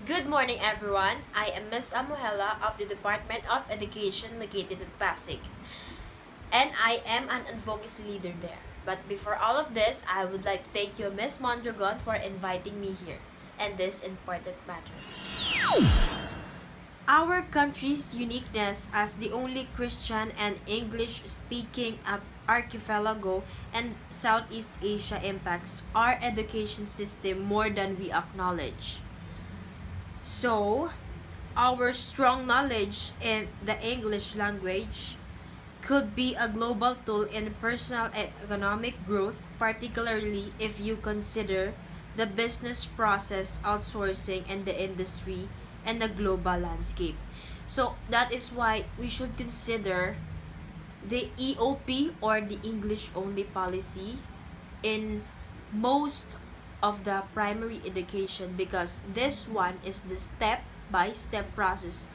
Good morning, everyone. I am Ms. Amuhela of the Department of Education located at Pasig, and I am an advocacy leader there. But before all of this, I would like to thank you, Ms. Mondragon, for inviting me here and this important matter. Our country's uniqueness as the only Christian and English-speaking archipelago and Southeast Asia impacts our education system more than we acknowledge. So, our strong knowledge in the English language could be a global tool in personal and economic growth, particularly if you consider the business process outsourcing and the industry and the global landscape. So that is why we should consider the EOP or the English only policy in most of the primary education, because this one is the step by step process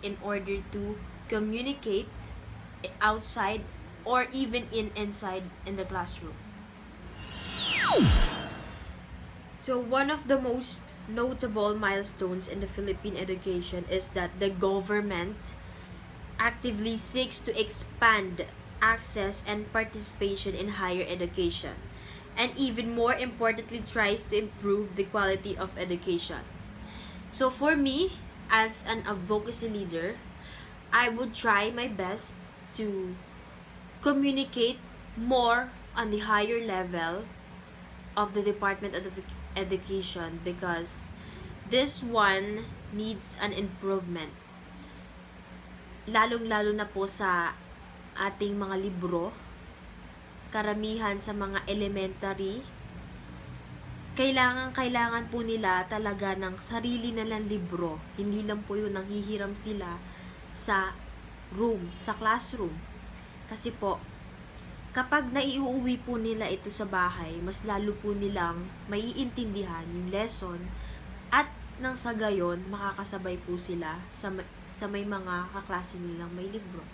in order to communicate outside or even inside in the classroom. So one of the most notable milestones in the Philippine education is that the government actively seeks to expand access and participation in higher education, and even more importantly tries to improve the quality of education. So for me, as an advocacy leader, I would try my best to communicate more on the higher level of the Department of Education, because this one needs an improvement. Lalong-lalo na po sa ating mga libro, karamihan sa mga elementary, kailangan po nila talaga ng sarili na lang libro. Hindi lang po yung nanghihiram sila sa sa classroom. Kasi po, kapag naiuwi po nila ito sa bahay, mas lalo po nilang maiintindihan yung lesson, at nang sa gayon, makakasabay po sila sa may mga kaklase nilang may libro.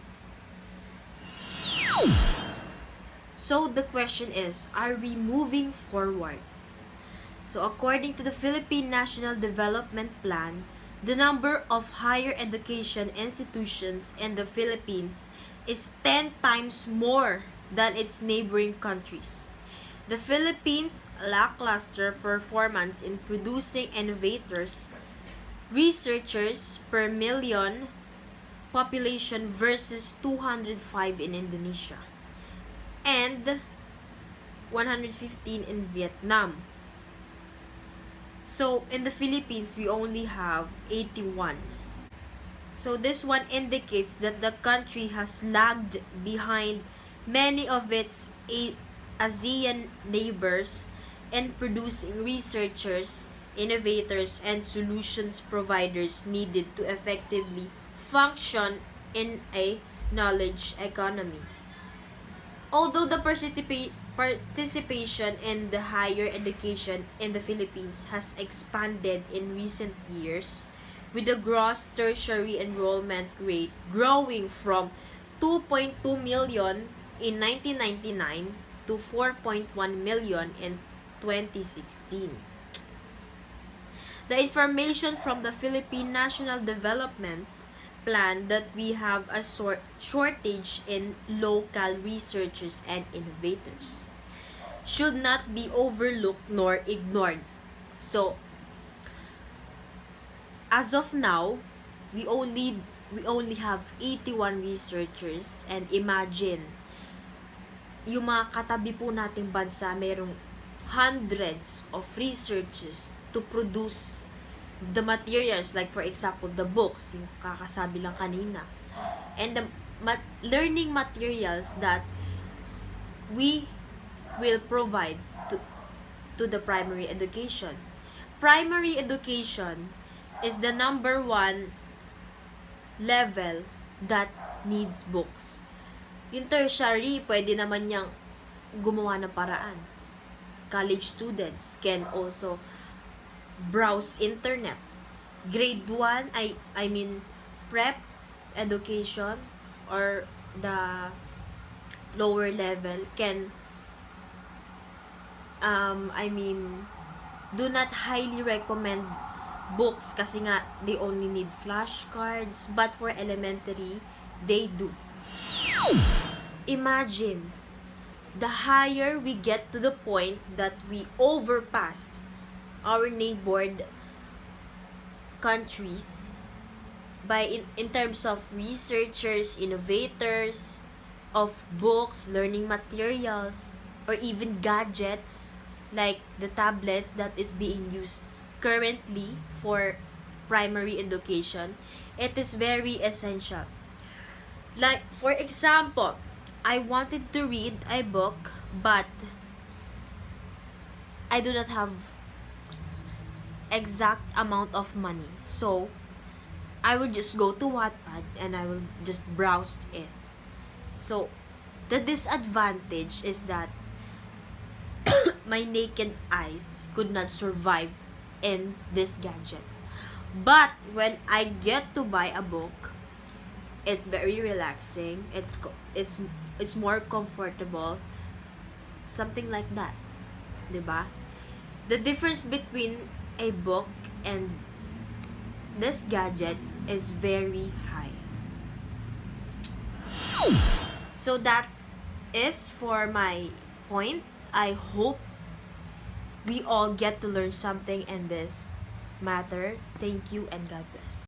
So the question is, are we moving forward? So according to the Philippine National Development Plan, the number of higher education institutions in the Philippines is 10 times more than its neighboring countries. The Philippines' lackluster performance in producing innovators, researchers per million population versus 205 in Indonesia and 115 in Vietnam. So in the Philippines, we only have 81. So this one indicates that the country has lagged behind many of its ASEAN neighbors in producing researchers, innovators, and solutions providers needed to effectively function in a knowledge economy. Although the participation in the higher education in the Philippines has expanded in recent years, with the gross tertiary enrollment rate growing from 2.2 million in 1999 to 4.1 million in 2016. The information from the Philippine National Development Plan that we have a shortage in local researchers and innovators should not be overlooked nor ignored. So, as of now, we only have 81 researchers, and imagine yung mga katabi po nating bansa merong hundreds of researchers to produce the materials, like for example the books, yung kakasabi lang kanina, and the learning materials that we will provide to the primary education. Primary education is the number one level that needs books. Yung tertiary, pwede naman niyang gumawa ng paraan. College students can also browse internet. Grade 1, I mean prep education or the lower level can do not highly recommend books kasi nga they only need flashcards, but for elementary, they do. Imagine, the higher we get to the point that we overpass our neighbored countries by in terms of researchers, innovators, of books, learning materials, or even gadgets like the tablets that is being used currently for primary education, it is very essential. Like, for example, I wanted to read a book, but I do not have exact amount of money. So, I will just go to Wattpad and I will just browse it. So, the disadvantage is that my naked eyes could not survive in this gadget. But when I get to buy a book, it's very relaxing. It's more comfortable. Something like that. 'Di ba? The difference between a book and this gadget is very high. So that is for my point. I hope we all get to learn something in this matter. Thank you and God bless.